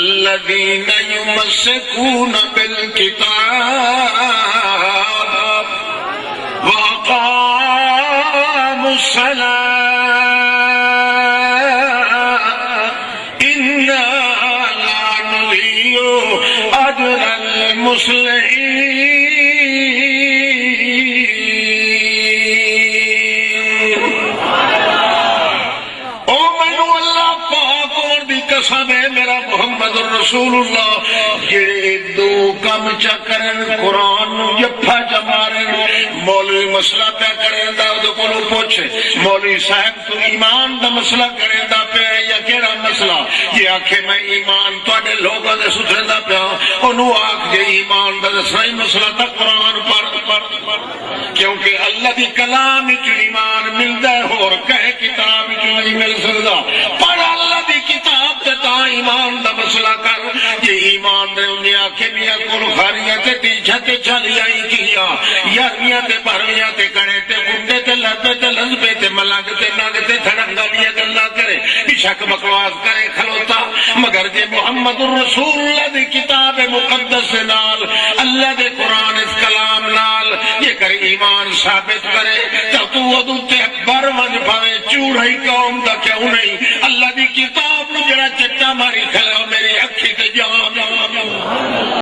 الذين يمسكون بالكتاب وأقاموا الصلاة إنا لا نضيع أجر المصلحين. قسم ہے میرا محمد الرسول اللہ جڑے دو کم چکرن قرآن جفا جمارن مولوی مسئلہ پہ کریں دا دو کلو پوچھے مولوی صاحب تو ایمان دا مسئلہ کریں دا پہ یا کیڑا مسئلہ یہ آکھے میں ایمان تو اڈے لوگوں دے سترے دا پہ انہوں آکھ جے ایمان دا صحیح مسئلہ تا قرآن پر کیونکہ اللہ دی کلام چ ایمان ملدا ہے اور کہے کتاب چ نہیں مل سکدا پر اللہ دی کتاب تا ایمان دا مسئلہ کر یہ ایمان دے انہیں آنکھیں میاں کل خاریاں تے تیچھا تے چالیاں کیا یارویاں تے بھرویاں تے کڑے تے گنڈے تے لبے تے لذبے تے ملنگ تے نگ تے تھڑنگا لیا گلہ کرے شک بکواس کرے کھلوتا مگر جے محمد الرسول اللہ دی کتاب مقدس نال اللہ دے قرآن اس کلام نال یہ کر ایمان ثابت کرے تو تو ادو تے بر ون پھوے چوڑائی قوم دا کیوں نہیں اللہ دی کتاب نو جڑا چٹا ماری کھلا میری اکھی تے جان